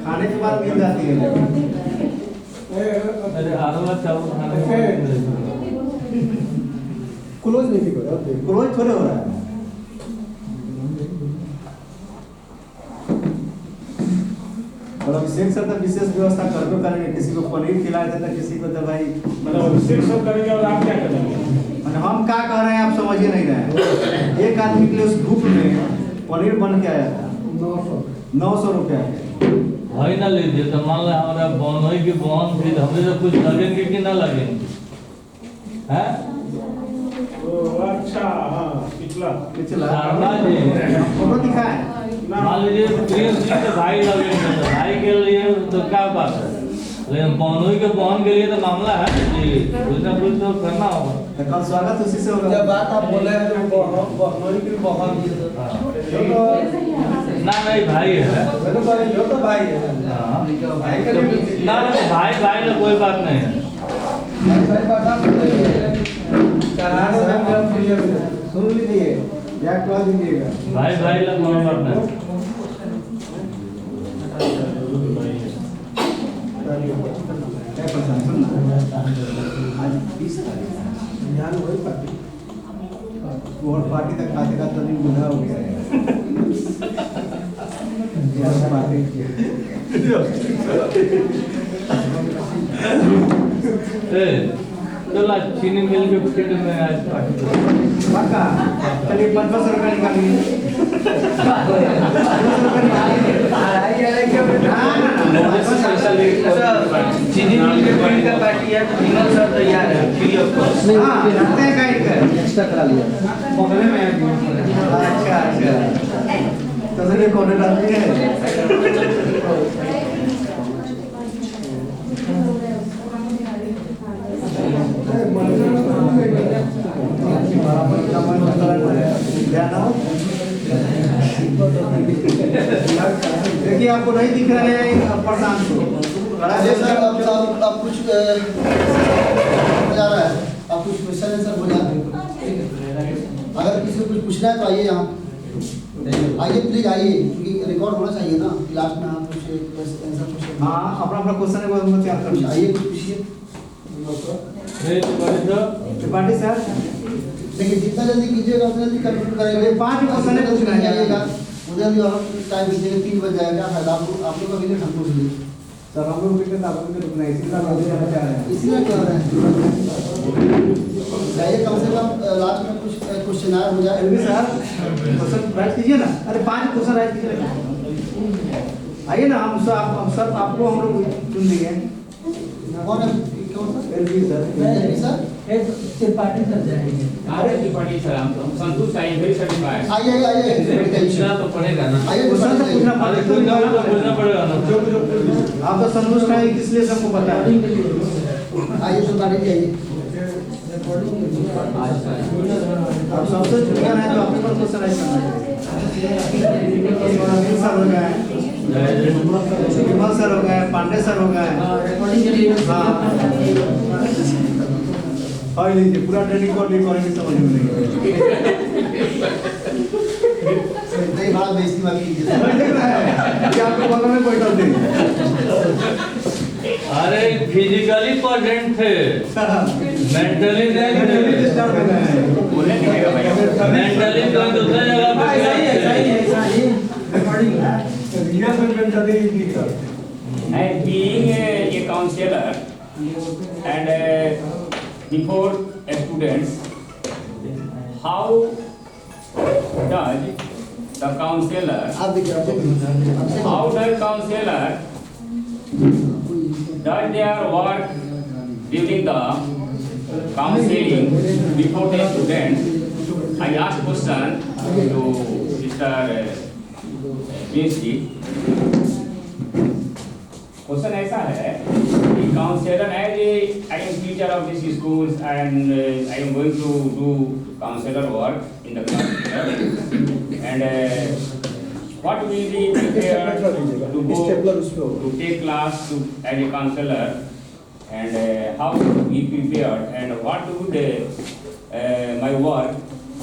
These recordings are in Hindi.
खाने के बाद मिल जाती है। अरे आलू चावल खाने क्लोज नहीं करो, क्लोज थोड़े हो रहा है। और अभिषेक सर तो विशेष व्यवस्था करके करेंगे, किसी को पनीर खिलाए थे तो किसी को तो भाई मतलब अभिषेक सब करेंगे और आप क्या करेंगे? मतलब हम क्या कह रहे हैं आप समझ ही नहीं रहे हैं। एक आदमी के लिए उस ग्रुप में पनीर बन के आया था 900 रुपया के। भाई ना लीजिए तो मान लो हमारा बहनोई की बहन थी, हमें तो कुछ लगेंगे कि ना लगेंगे हैं? अच्छा हाँ पिछला शर्मा जी फोटो दिखाए मान लीजिए प्रिंस जी के भाई लगेंगे तो भाई के लिए तो क्या बात है, लेकिन बहनोई के बहन के लिए तो मामला है जी, कुछ ना कुछ तो करना होगा। तो कल स्वागत उसी से होगा। जब बात आप बोले हैं तो बहनोई की बहन ना नहीं भाई है जो तो भाई है भाई ना भाई भाई ना कोई बात नहीं है। सुन लीजिए या कह दीजिएगा भाई भाई ना कोई बात नहीं। क्या परेशान सुनना आज 20 तारीख और पार्टी तक खाते का तो नहीं गुना हो गया है। चला चीनी मिल के पेट में आज पार्टी पक्का चलिए 500 रुपये निकालिए। चीनी मिल के पेट का पार्टी है तो विनर सर तैयार है फ्री ऑफ कॉस्ट। हाँ रखते हैं गाइड कर एक्स्ट्रा करा लिया बगले में है। अच्छा अच्छा तो सर ये कौन डालती है? देखिए आपको नहीं दिख रहा है प्रशांत को। अरे सर अब कुछ हो जा रहा है, अब कुछ क्वेश्चन आंसर हो जा रहा है। अगर किसी को कुछ पूछना है तो आइए यहाँ, आइए प्लीज आइए, क्योंकि रिकॉर्ड होना चाहिए ना। लास्ट में आप कुछ आंसर पूछिए। हाँ अपना अपना क्वेश्चन है वो हमको तैयार कर आइए कुछ पूछिए। त्रिपाठी सर देखिए जितना जल्दी कीजिएगा उतना जल्दी कंप्लीट करेंगे। 5 क्वेश्चन है पूछना है आइएगा उधर भी और टाइम दीजिएगा, 3 बज जाएगा। आप लोग का विकेट हमको दीजिए सर। हम लोग विकेट आप लोग रुकना है इसीलिए हम आगे जाना चाह रहे हैं। इसलिए कह रहे हैं जाइए, कम से कम लास्ट में कुछ क्वेश्चन आया हो जाए। एलवी सर क्वेश्चन राइट कीजिए ना। अरे 5 क्वेश्चन राइट कीजिए, आइए ना। हम सब आपको हम लोग चुन देंगे। कौन है कौन सा? LV sir sir Tripathi sir जाएंगे। अरे त्रिपाठी सर हम तो संतुष्ट हैं, वेरी सेटिस्फाइड। आइए आइए पूछना तो पड़ेगा ना। आइए क्वेश्चन तो पूछना पड़ेगा। पूछना पड़ेगा ना। आप तो संतुष्ट हैं इसलिए सबको पता है। आइए त्रिपाठी जी आइए। आप सबसे जूनियर हैं तो आपके पर क्वेश्चन राइट करना चाहिए। सर हो गए, विमल सर हो गए, पांडे सर हो गए। हाँ और लीजिए पूरा ट्रेनिंग कर लिए करेंगे समझ में नहीं नहीं बड़ा बेइज्जती वाली कीजिए। ये आपको बगल में कोई डाल देंगे। अरे फिजिकली प्रेजेंट थे, मेंटली नहीं थे। बोलने दिखेगा भाई। मेंटली तो दूसरी जगह पे And being a counselor and before students, how does the counselor, आप देखिए how does counselor does their work during the counseling before the students? I asked question to Mr. PhD. Question ऐसा है कि counsellor as I am teacher of this schools and I am going to do counsellor work in the class and what will be prepared to go to take class to as a counsellor and how he prepared and what would my work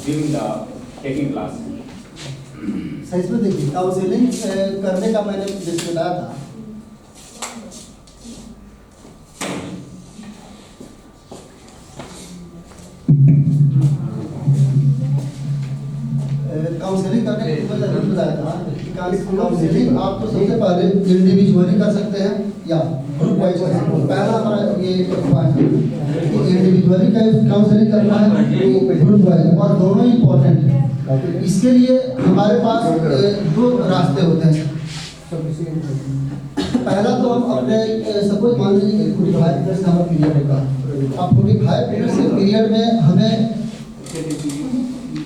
during the taking class. Sir इसमें देखिए काउंसलिंग करने का मैंने जैसे बताया था, काउंसलिंग करने के मतलब ये बताया था कि काउंसलिंग आप तो सबसे पहले इंडिविजुअली कर सकते हैं या ग्रुप वाइज कर सकते हैं। पहला हमारा ये पॉइंट है कि इंडिविजुअली का काउंसलिंग करना है, ग्रुप वाइज, और दोनों ही इम्पोर्टेंट है। इसके लिए हमारे पास दो रास्ते होते हैं। पहला तो हम अपने सपोज मान लीजिए कि 45 मिनट का हमारा पीरियड होगा। अब 45 मिनट के पीरियड में हमें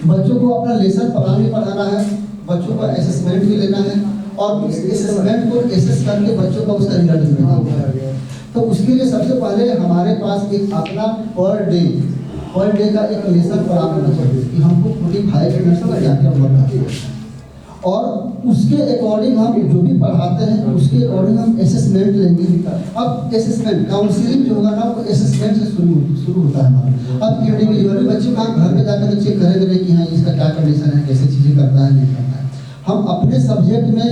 बच्चों को अपना लेसन प्लान भी पढ़ाना है, बच्चों का असेसमेंट भी लेना है, और उस असेसमेंट को एसेस करके बच्चों का उसका रिजल्ट भी देना है। तो उसके लिए सबसे पहले हमारे पास एक अपना पर डे का एक लेसन प्लान होना चाहिए कि हमको 45 मिनट में क्या क्या वर्क करना है, और उसके अकॉर्डिंग हम जो भी पढ़ाते हैं उसके अकॉर्डिंग हम असेसमेंट लेंगे। अब असेसमेंट काउंसलिंग जो होगा ना वो असेसमेंट से शुरू होता है हमारा। अब इंडिविजुअली बच्चे का घर में जाकर तो चेक करेंगे नहीं कि हाँ इसका क्या कंडीशन है, कैसे चीज़ें करता है नहीं करता है। हम अपने सब्जेक्ट में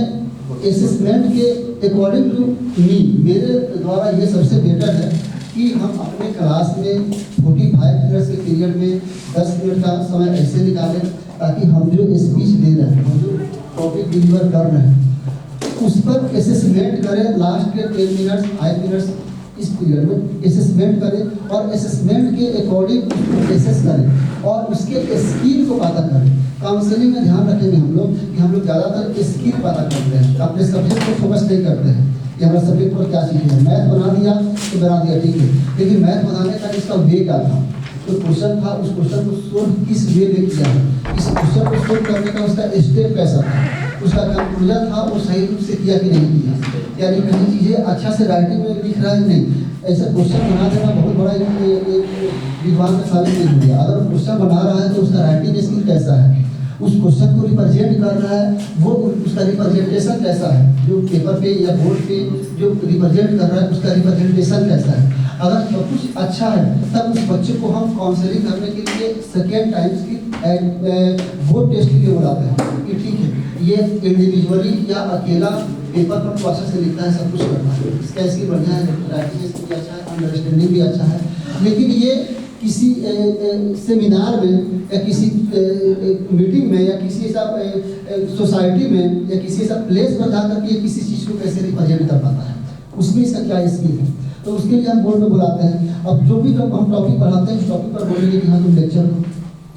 असेसमेंट के अकॉर्डिंग टू मी, मेरे द्वारा ये सबसे बेटर है कि हम अपने क्लास में 45 मिनट्स के पीरियड में 10 मिनट का समय ऐसे निकालें ताकि हम जो स्पीच दे रहे हैं, हम जो टॉपिक डिलीवर कर रहे हैं उस पर असेसमेंट करें। लास्ट के 10 मिनट्स 5 मिनट्स इस पीरियड में असेसमेंट करें और असेसमेंट के अकॉर्डिंग एसेस करें और उसके स्किल को पता करें। काउंसलिंग में ध्यान रखेंगे हम लोग कि हम लोग ज़्यादातर स्किल पता करते हैं, अपने सब्जेक्ट को फोकस नहीं करते हैं कि हमारा सब्जेक्ट पर क्या चीज़ है। मैथ बना दिया तो बना दिया ठीक है, लेकिन मैथ बनाने का इसका वे क्या था, जो क्वेश्चन था उस क्वेश्चन को सोल्व किस वे में किया है, इस क्वेश्चन को सोल्व करने का उसका स्टेप कैसा था, उसका कंक्लूजन था वो सही रूप से किया कि नहीं किया, यानी कहीं चीज़ें अच्छा से राइटिंग में लिख रहा है नहीं। ऐसा क्वेश्चन बना देना बहुत बड़ा विद्वान का साबित नहीं हो गया। अगर क्वेश्चन बना रहा है तो उसका राइटिंग स्किल कैसा है, उस क्वेश्चन को रिप्रेजेंट कर रहा है वो उसका रिप्रेजेंटेशन कैसा है, जो पेपर पे या बोर्ड पे जो रिप्रेजेंट कर रहा है उसका रिप्रेजेंटेशन कैसा है। अगर सब कुछ अच्छा है तब उस बच्चे को हम काउंसलिंग करने के लिए सेकेंड टाइम्स की बोर्ड टेस्ट के लिए बुलाते हैं कि ठीक है ये इंडिविजुअली या अकेला पेपर पर तो अच्छा से लिखता है, सब कुछ करता है, इसका स्किल बढ़िया है, राइटिंग स्किल भी अच्छा है, अंडरस्टैंडिंग भी अच्छा है, लेकिन ये किसी सेमिनार में या किसी मीटिंग में या किसी ऐसा सोसाइटी में या किसी ऐसा प्लेस पर जाकर के किसी चीज़ को कैसे रिप्रेजेंट कर पाता है, उसमें इसका क्या स्किल है। तो उसके लिए हम बोर्ड में बुलाते हैं। अब जो भी जब हम टॉपिक पढ़ाते हैं उस टॉपिक पर बोलेंगे कि हाँ तुम लेक्चर दो,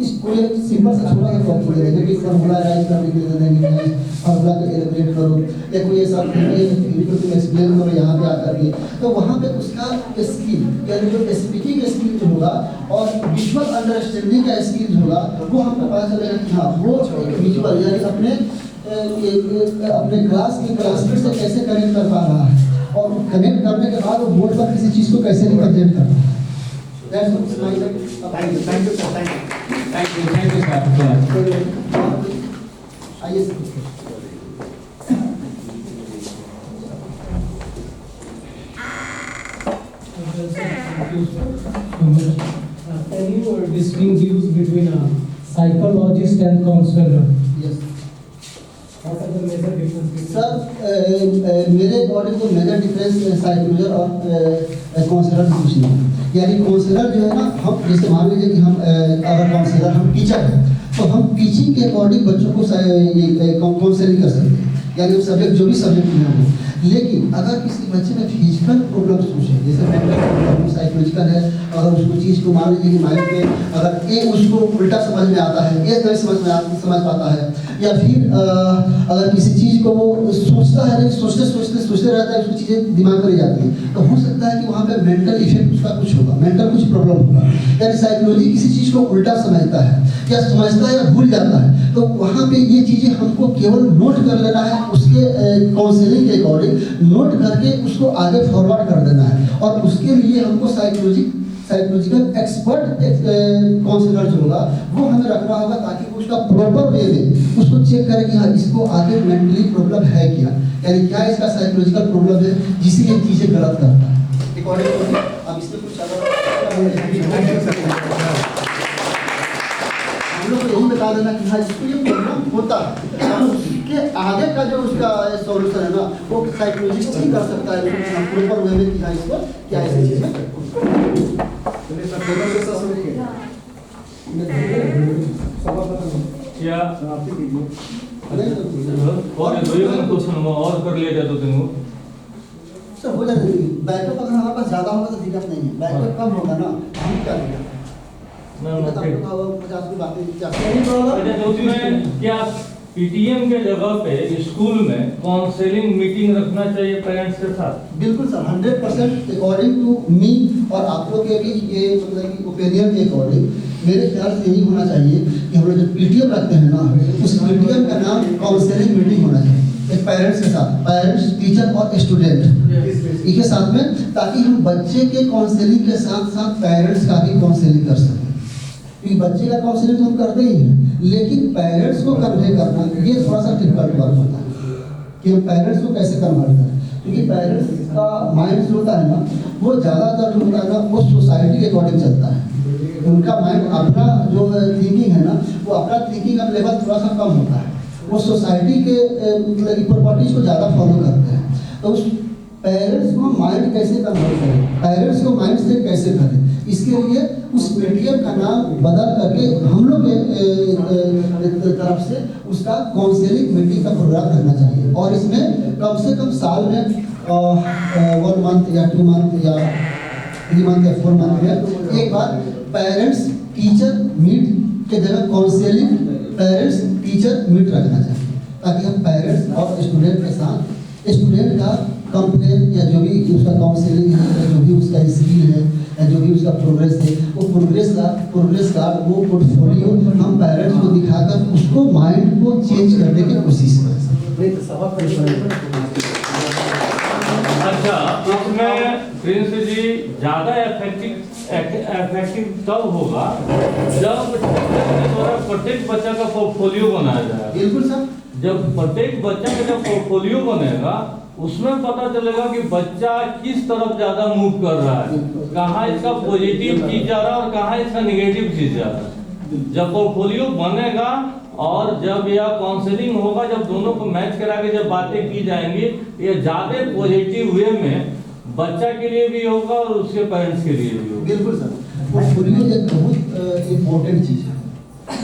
इस कोई सिंपल सा छोटा सा टॉपिक दे देंगे कि फार्मूला राइज करने के लिए दे देंगे, फार्मूला का एलिब्रेट करो या कोई ऐसा तुम एक्सप्लेन करो यहाँ पे आकर के। तो वहाँ पे उसका स्किल यानी जो स्पीकिंग स्किल जो होगा और विजुअल अंडरस्टैंडिंग का स्किल जो होगा वो हमको पता चलेगा कि हाँ वो विजुअल यानी अपने क्लास के क्लासमेट से कैसे कनेक्ट कर पा रहा है और कनेक्ट करने के बाद वो बोर्ड पर किसी चीज़ को कैसे रिप्रेजेंट कर रहा है। Thank you, sir. आइए Can you distinguish between a psychologist and counselor? Yes What are the major differences? Sir मेरे अकॉर्डिंग तो मेजर डिफरेंस साइकोलॉजर और काउंसलर कुछ नहीं। यानी काउंसलर जो है ना, हम जैसे मान लीजिए कि हम अगर काउंसलर हम टीचर हैं तो हम टीचिंग के अकॉर्डिंग बच्चों को काउंसलिंग कर सकते हैं, यानी सब्जेक्ट जो भी सब्जेक्ट में हो। लेकिन अगर किसी बच्चे में फिजिकल प्रॉब्लम कुछ है, जैसे मेंटल प्रॉब्लम साइकोलॉजिकल है, अगर उसको चीज़ को मान लीजिए कि माइंड में अगर ए उसको उल्टा समझ में आता है, ए नहीं समझ पाता है, या फिर अगर किसी चीज़ को वो सोचता है लेकिन सोचते रहता है, उसकी चीज़ें दिमाग में रह जाती है, तो हो सकता है कि वहाँ पे मेंटल इफेक्ट उसका कुछ होगा, मेंटल कुछ प्रॉब्लम होगा। यानी साइकोलॉजी किसी चीज़ को उल्टा समझता है या समझता है या भूल जाता है, तो वहाँ पे ये चीज़ें हमको केवल नोट कर लेना है, उसके काउंसलिंग के अकॉर्डिंग नोट करके उसको आगे फॉरवर्ड कर देना है। और उसके लिए हमको साइकोलॉजिकल एक्सपर्ट काउंसलर जो होगा वो हमें रखना होगा ताकि वो उसका प्रॉपर वे में उसको चेक करें कि हाँ इसको आगे मेंटली प्रॉब्लम है क्या, यानी क्या इसका साइकोलॉजिकल प्रॉब्लम है जिससे ये चीज़ें गलत करता है। अकॉर्डिंग अब इसमें कुछ हम लोग को यही बता देना कि हाँ इसको ये प्रॉब्लम होता है, के आगे का जो उसका सॉल्यूशन है ना वो साइकोलॉजिस्ट ही कर सकता है, प्रॉपर वे में कि हाँ इसको क्या ऐसी चीज़ें चलिए सर, टेबल के साथ शुरू किया। क्या समाप्ति कीजिए। और ये दो ही क्वेश्चन और कर लिया जाए तो तीन को सर हो जाएगा। बैकअप अगर हमारे पास ज़्यादा होगा तो दिक्कत नहीं है, बैकअप कम होगा ना हम क्या करेंगे? अच्छा, 50 की बातें तो उसमें क्या पीटीएम के जगह पे स्कूल में काउंसलिंग मीटिंग रखना चाहिए पेरेंट्स के साथ? बिल्कुल सर, 100% अकॉर्डिंग टू मी और आप लोग के भी ये मतलब कि ओपिनियन के अकॉर्डिंग मेरे ख्याल से यही होना चाहिए कि हम लोग जो पीटीएम रखते हैं ना उस पीटीएम का नाम काउंसलिंग मीटिंग होना चाहिए, एक पेरेंट्स के साथ, पेरेंट्स टीचर और स्टूडेंट इनके साथ में, ताकि हम बच्चे के काउंसलिंग के साथ साथ पेरेंट्स का भी काउंसलिंग कर सकें। क्योंकि बच्चे का काउंसलिंग तो हम करते ही हैं, लेकिन पेरेंट्स को कन्वे करना ये थोड़ा सा डिफिकल्ट वर्क होता है कि हम पेरेंट्स को कैसे कन्वर्ट करें, क्योंकि पेरेंट्स का माइंड जो होता है ना वो ज़्यादातर जो होता है ना वो सोसाइटी के अकॉर्डिंग चलता है। उनका माइंड अपना जो थिंकिंग है ना वो अपना थिंकिंग का लेवल थोड़ा सा कम होता है, वो सोसाइटी के मतलब प्रॉपर्टीज को ज़्यादा फॉलो करते हैं। तो उस पेरेंट्स को माइंड कैसे कन्वर्ट करें, पेरेंट्स को माइंड से कैसे करें, इसके लिए उस पीटीएम का नाम बदल करके हम लोग के तरफ से उसका काउंसलिंग मीटिंग का प्रोग्राम रखना चाहिए। और इसमें कम से कम साल में 1 मंथ या 2 मंथ या 3 मंथ या 4 मंथ में एक बार पेरेंट्स टीचर मीट के जगह काउंसलिंग पेरेंट्स टीचर मीट रखना चाहिए, ताकि हम पेरेंट्स और स्टूडेंट के साथ स्टूडेंट का कंप्लेन या जो भी उसका काउंसलिंग है या जो भी उसका स्किल है या जो भी उसका प्रोग्रेस है वो प्रोग्रेस का वो पोर्टफोलियो हम पेरेंट्स को दिखाकर उसको माइंड को चेंज करने की कोशिश करें। अच्छा, इसमें प्रिंस जी ज़्यादा इफेक्टिव तब होगा जब प्रत्येक बच्चा का पोर्टफोलियो बनाया जाए। बिल्कुल सर, जब प्रत्येक बच्चा का जब पोर्टफोलियो बनेगा उसमें पता चलेगा कि बच्चा किस तरफ ज़्यादा मूव कर रहा है, कहाँ इसका पॉजिटिव चीज़ जा रहा है और कहाँ इसका नेगेटिव चीज़ जा रहा है। जब पोर्टफोलियो बनेगा और जब यह काउंसलिंग होगा, जब दोनों को मैच करा के जब बातें की जाएंगी, ये ज़्यादा पॉजिटिव वे में बच्चा के लिए भी होगा और उसके पेरेंट्स के लिए भी होगा। बिल्कुल सर, पोर्टफोलियो एक बहुत इम्पोर्टेंट चीज़ है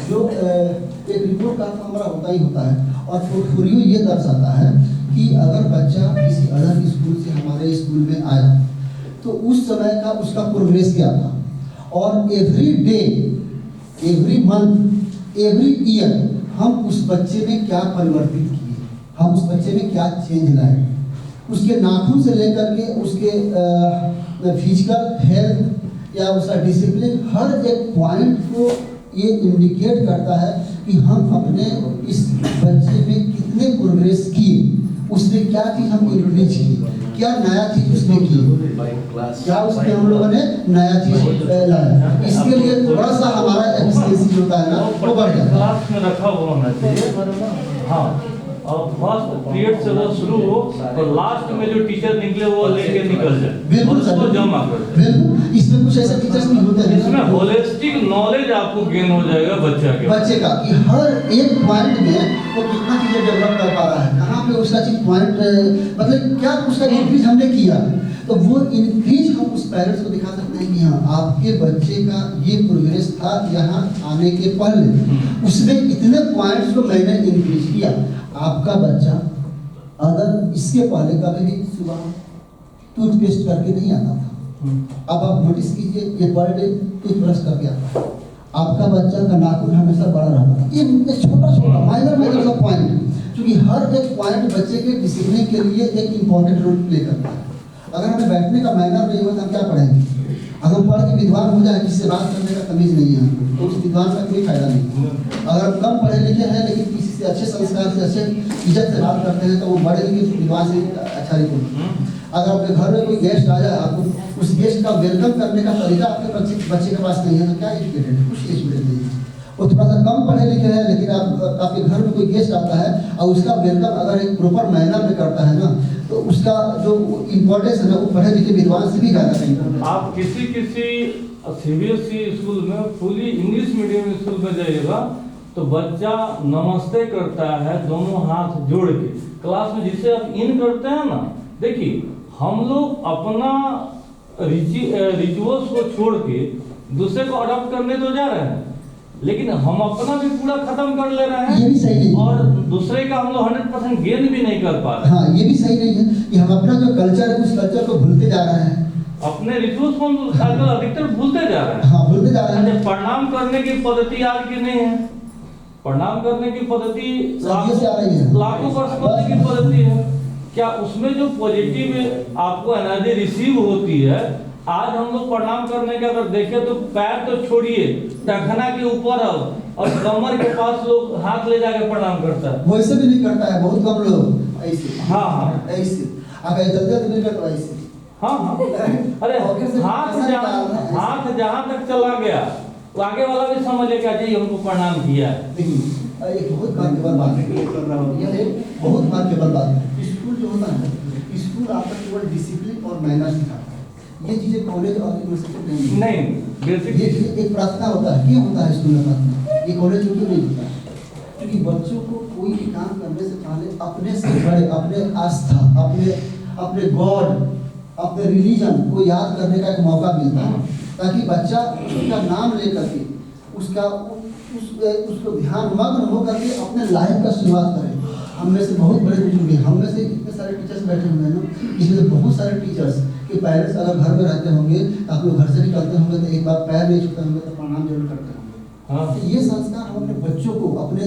जो एक रिपोर्ट का हमारा होता ही होता है। और पोर्टफोलियो ये दर्शाता है कि अगर बच्चा किसी अदर स्कूल से हमारे स्कूल में आया तो उस समय का उसका प्रोग्रेस क्या था, और every day, every month, every year हम उस बच्चे में क्या परिवर्तित किए, हम उस बच्चे में क्या चेंज लाए, उसके नाखून से लेकर के उसके फिजिकल हेल्थ या उसका डिसिप्लिन, हर एक पॉइंट को ये इंडिकेट करता है कि हम अपने इस बच्चे में कितने प्रोग्रेस किए, उसने क्या चीज़ हम इंक्रीज की, क्या नया चीज़ उसने की, क्या उसने हम लोगों ने नया चीज़ लाया। इसके लिए थोड़ा सा हमारा एफिशिएंसी होता है ना वो बढ़ जाता है। क्लास में रखा हुआ होना चाहिए। हाँ, और फर्स्ट पीरियड से वो शुरू हो और लास्ट में जो टीचर निकले वो लेके निकल जाए, बिल्कुल और उसको जमा कर दे। बिल्कुल, इसमें कुछ ऐसे टीचर्स भी होते हैं इसमें होलिस्टिक नॉलेज आपको गेन हो जाएगा बच्चे का कि हर एक पॉइंट में वो कितना चीज़ें डेवलप कर पा रहा है, कहाँ पे उसका चीज पॉइंट मतलब क्या उसका इंक्रीज हमने किया, तो वो इंक्रीज हम उस पेरेंट्स को दिखा सकते हैं कि हाँ आपके बच्चे का ये प्रोग्रेस था यहाँ आने के पहले, उसमें इतने पॉइंट्स को मैंने इंक्रीज किया। आपका बच्चा अगर इसके पहले कभी भी सुबह टूथपेस्ट करके नहीं आता था, अब आप नोटिस कीजिए ये पर डे टूथब्रश करके आता है। आपका बच्चा का नाखून हमेशा बड़ा रहता है। ये छोटा माइनर सा पॉइंट, क्योंकि हर एक पॉइंट बच्चे के डिसिप्लिन के लिए एक इम्पॉर्टेंट रोल प्ले करता है। अगर हमें बैठने का मैनर नहीं होगा तो हम क्या पढ़ेंगे? अगर हम पढ़ के विद्वान हो जाए, किसी से बात करने का तमीज नहीं है तो उस विद्वान का कोई फायदा नहीं। अगर हम कम पढ़े लिखे हैं लेकिन किसी से अच्छे संस्कार से, अच्छे इज्जत से बात करते हैं तो वो बड़े लिखे विद्वान से अच्छा रिपोर्ट। अगर आपके घर में कोई गेस्ट आ जाए, आपको उस गेस्ट का वेलकम करने का तरीका आपके बच्चे के पास नहीं है तो क्या एजुकेटेड है? कुछ एजुकेटेड नहीं है। वो थोड़ा सा कम पढ़े लिखे हैं लेकिन आपके घर में कोई गेस्ट आता है और उसका वेलकम अगर एक प्रॉपर मैनर में करता है ना तो उसका जो इम्पोर्टेंस है ना वो पढ़े लिखे विद्वान से भी ज़्यादा नहीं। आप किसी CBSE स्कूल में फुली इंग्लिश मीडियम स्कूल में जाइएगा तो बच्चा नमस्ते करता है दोनों हाथ जोड़ के क्लास में, जिसे आप इन करते हैं ना। देखिए हम लोग अपना रिचुअल्स को छोड़ के दूसरे को अडॉप्ट करने तो जा रहे हैं, लेकिन हम अपना भी पूरा खत्म कर ले रहे ये भी सही नहीं हैं है। और दूसरे का हम लोग 100% गेन भी नहीं कर पा रहे हैं। हाँ, ये भी सही नहीं है कि हम अपना जो कल्चर है उस कल्चर को भूलते जा रहे हैं। अपने रिचुअल्स को हम आजकल अधिकतर भूलते जा रहे हैं। हाँ, भूलते जा रहे हैं। अच्छा, प्रणाम करने की पद्धति आज की नहीं है। प्रणाम करने की पद्धति सदियों से आ रही है। लाखों वर्ष करने की पद्धति है। क्या उसमें जो पॉजिटिव आपको एनर्जी रिसीव होती है, आज हम लोग प्रणाम करने के अगर देखें तो पैर तो छोड़िए, टखना के ऊपर और कमर के पास लोग हाथ ले जाके प्रणाम करता है। वैसे भी नहीं करता है, बहुत कम लोग ऐसे। हाँ हाँ ऐसे अगर जल्दी नहीं करता ऐसे। हाँ हाँ। अरे हाथ जहाँ तक चला गया तो आगे वाला भी समझ लेगा जी हमको प्रणाम किया है। देखिए एक बहुत मार्केबल बात है, यह एक बहुत मार्केबल बात है। स्कूल जो होता है, स्कूल आपका केवल डिसिप्लिन और मैनर्स सिखाता है। ये चीजें कॉलेज और यूनिवर्सिटी नहीं। बेसिक ये एक प्रार्थना होता है, क्यों होता है स्कूल में प्रार्थना? ये कॉलेज में क्यों नहीं होता है? क्योंकि बच्चों को कोई भी काम करने से पहले अपने से बड़े, अपने आस्था, अपने गॉड, अपने रिलीजन को याद करने का एक मौका मिलता है, ताकि बच्चा उसका नाम लेकर के उसको ध्यान मग्न होकर के अपने लाइफ का शुरुआत करें। हम में से बहुत बड़े बुजुर्ग हैं, हम में से इतने सारे टीचर्स बैठे हुए हैं ना, इसमें से बहुत सारे टीचर्स के पेरेंट्स अगर घर में रहते होंगे, आप लोग घर से निकलते होंगे तो एक बार पैर नहीं छूते होंगे तो प्रणाम जरूर करते होंगे। हाँ। तो ये संस्कार हम अपने बच्चों को, अपने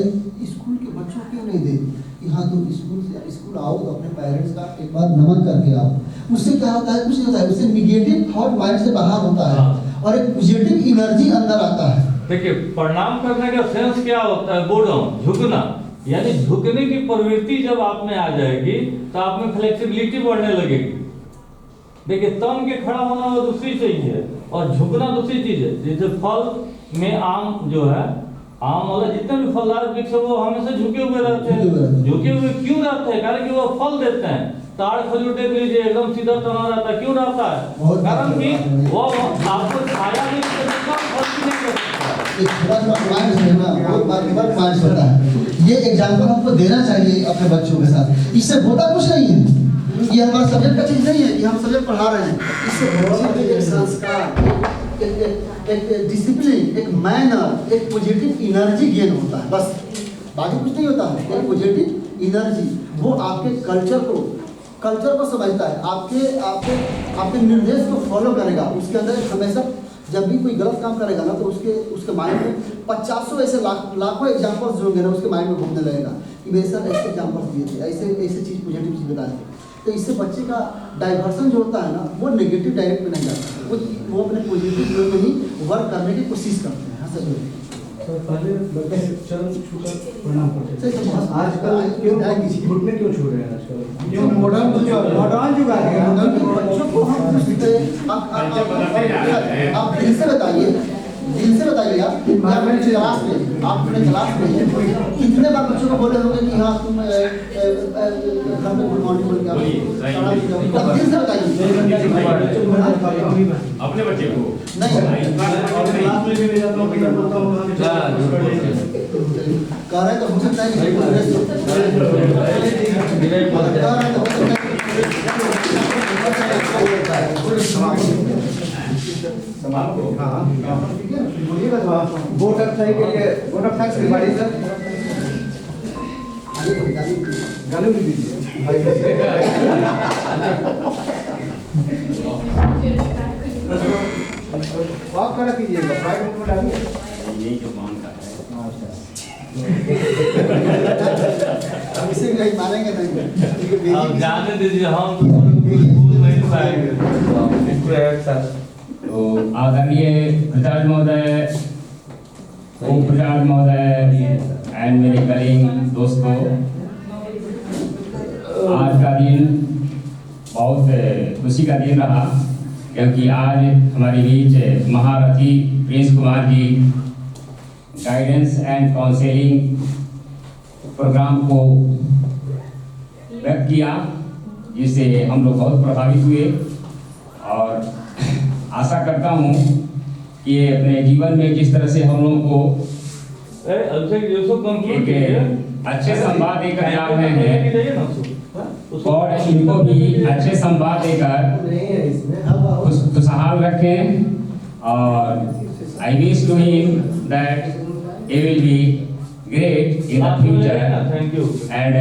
स्कूल के बच्चों को क्यों नहीं दे कि हाँ तुम स्कूल आओ तो अपने पेरेंट्स का एक बार नमन करके आओ। उससे क्या होता है? कुछ नहीं होता है, उससे निगेटिव थॉट माइंड से बाहर होता है और एक पॉजिटिव एनर्जी अंदर आता है। देखिए प्रणाम करने का सेंस क्या होता है? बो डाउन, झुकना, यानी झुकने की प्रवृत्ति जब आप में आ जाएगी तो आप में फ्लेक्सिबिलिटी बढ़ने लगेगी। देखिए तन के खड़ा होना वो दूसरी चीज है और झुकना दूसरी चीज है। जैसे फल में आम जो है, आम वाला जितने भी फलदार वृक्ष है वो हमेशा झुके हुए रहते हैं। झुके हुए क्यों रहते हैं? कारण कि वो फल देते हैं। ताड़ खजूर देख लीजिए एकदम सीधा तना रहता है, क्यों रहता है? कारण कि वो आपको छाया भी फल नहीं करता। एक थोड़ा सा माइंड है ना, बहुत मार्केबल माइंड होता है। ये एग्जांपल हमको देना चाहिए अपने बच्चों के साथ। इससे होता कुछ नहीं है, ये हमारा सब्जेक्ट का चीज नहीं है कि हम सब्जेक्ट पढ़ा रहे हैं। इससे बच्चे में एक संस्कार, एक डिसिप्लिन, एक मैनर, एक पॉजिटिव एनर्जी गेन होता है। बस बाकी कुछ नहीं होता है। एक पॉजिटिव एनर्जी वो आपके कल्चर को समझता है, आपके निर्देश को फॉलो करेगा। उसके अंदर हमेशा जब भी कोई गलत काम करेगा ना तो उसके माइंड में 50 ऐसे लाखों एग्जाम्पल्स जो होंगे ना उसके माइंड में घूमने लगेगा कि मेरे साथ ऐसे एग्जाम्पल्स दिए थे, ऐसे चीज़ पॉजिटिव चीज़ बता दी। तो इससे बच्चे का डाइवर्सन जो होता है ना वो नेगेटिव डायरेक्ट में नहीं जाता, वो अपने पॉजिटिव वे में ही वर्क करने की कोशिश करते हैं। हाँ सर, पहले बच्चे चरण छूकर प्रणाम करते थे, आजकल क्यों घुटने क्यों छू रहे हैं? आजकल क्यों मॉडर्न जुग आ गया है। बच्चों को हम आप दिल से बताइए आप अपने क्लास में कितने बार बच्चों को बोले होंगे कि हाँ तुम घर में गुड मॉर्निंग बोल के आप दिल से बताइए अपने बच्चे को नहीं क्लास में भी ले जाता हूँ, बोलता हूँ कह रहे तो हो सकता है कि कह रहे तो हो सकता है बोलिएगा तो आप वोट ऑफ सही के लिए वोट ऑफ थैंक्स की बारी सर, गाली भी दीजिए आप करा कीजिएगा, प्राइवेट में डालिए यही जो मांगता है। अब इसे भी नहीं मानेंगे नहीं। अब जाने दीजिए, हम भूल नहीं पाएंगे। तो आदरणीय प्रचार महोदय, उप प्रचार महोदय एंड मेरे कलीग दोस्तों, आज का दिन बहुत खुशी का दिन रहा क्योंकि आज हमारे बीच महारथी Prince Kumar ji guidance and counselling programme को व्यक्त किया, जिससे हम लोग बहुत प्रभावित हुए और आशा करता हूँ कि अपने जीवन में जिस तरह से हम लोगों को अभिषेक जी उसको कंक्लूड एक कीजिए। अच्छे संवाद देकर जा रहे हैं जाइए ना उसको। और इनको भी अच्छे संवाद देकर नहीं है इसमें, अब खुशहाल रखें और I wish to him that he will be great in the future thank you. and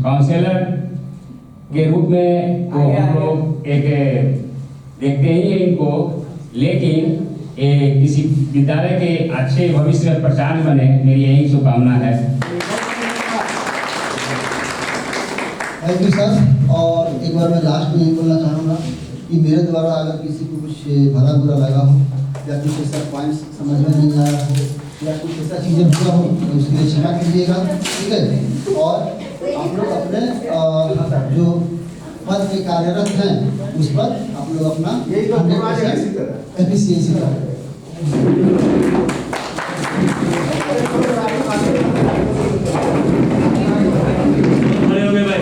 counsellor के रूप में तो हम लोग एक देखते ही हैं इनको, लेकिन किसी विद्यालय के अच्छे भविष्य में प्रचार बने, मेरी यही शुभकामना है। Thank you sir. और एक बार मैं लास्ट में यही बोलना चाहूँगा कि मेरे द्वारा अगर किसी को कुछ भला बुरा लगा हो या कुछ ऐसा पॉइंट्स समझ में नहीं आया हो या कुछ ऐसा चीज़ें हुआ हो तो उसके लिए क्षमा कीजिएगा, ठीक है। और आप लोग अपने जो पद में कार्यरत हैं उस पर आप लोग अपना यही तो समाज है, इसी तरह। एफिशिएंसी करें। खड़े हो गए भाई।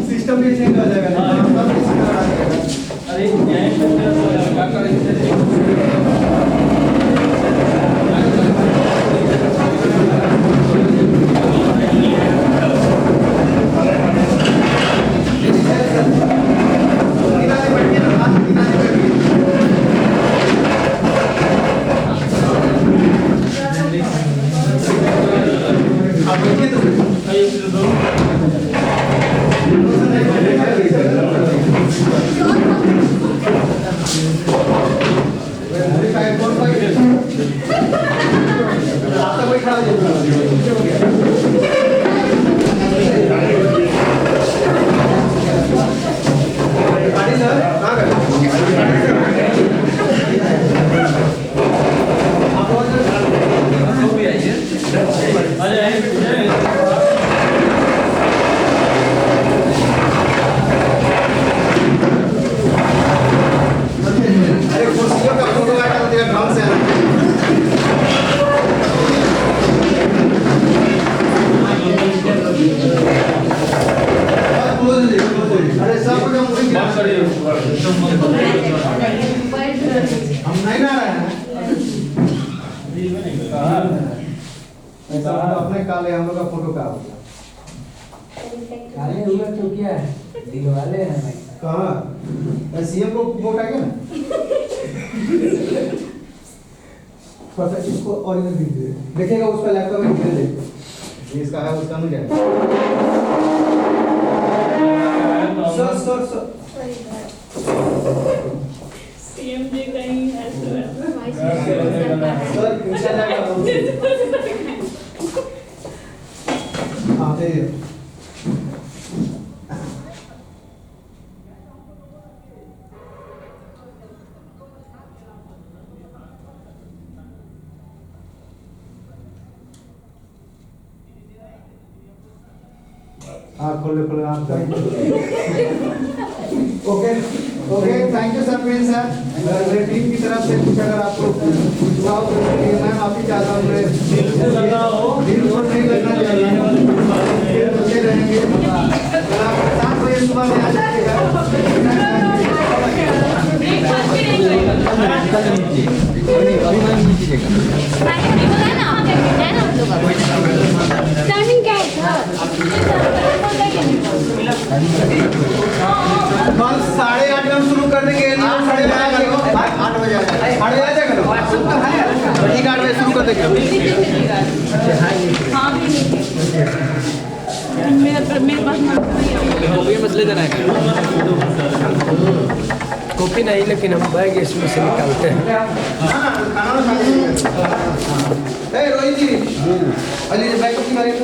सिस्टम भी चेंज हो जाएगा। अरे यहीं पे क्या करेंगे? अरे कुर्सियों का फोटो हटा दिया ढंग से। अरे सब का मुड़ी बात करिए। हम नहीं ना रहे हैं। ऐसा तो अपने काले हम लोग का फोटो का होगा। काले हुआ तो क्या है, दिल वाले हैं भाई। कहाँ सीएम को वोट आ गया ना। थोड़ा सा इसको ओरिजिनल दीजिए, देखेगा उसका लैपटॉप में डिटेल देखिए, इसका है उसका नहीं जाएगा। सर सीएम जी कहीं ऐसे सर इंशाल्लाह हाँ दे दियो। खोले आप okay okay thank you sarpanch sir. मेरे टीम की तरफ से कुछ अगर आपको कुछ हुआ हो तो मैं माफी चाहता हूँ। मेरे दिल से लगा हो। दिल को नहीं लगना चाहिए, बचे रहेंगे। कल आप 7 बजे सुबह में आ जाइएगा। स्टैंडिंग क्या कल 8:30 में शुरू कर देंगे। 8 बजे आ जाएगा। ठीक 8 बजे शुरू कर देंगे। हाँ मेरे पास मसले जरा कॉपी नहीं, लेकिन हम बैग इसमें से निकालते हैं। रोहित जी अली जी बैकअप की मारिए।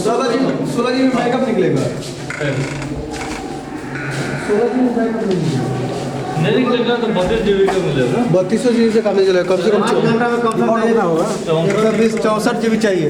सोलह जी में बैकअप निकलेगा। 16 जी में बैकअप नहीं निकलेगा तो 32 जीबी का मिलेगा। 3200 जीबी से काम नहीं चलेगा। कम से कम कैमरा में कम से कम होगा 120 64 जीबी चाहिए।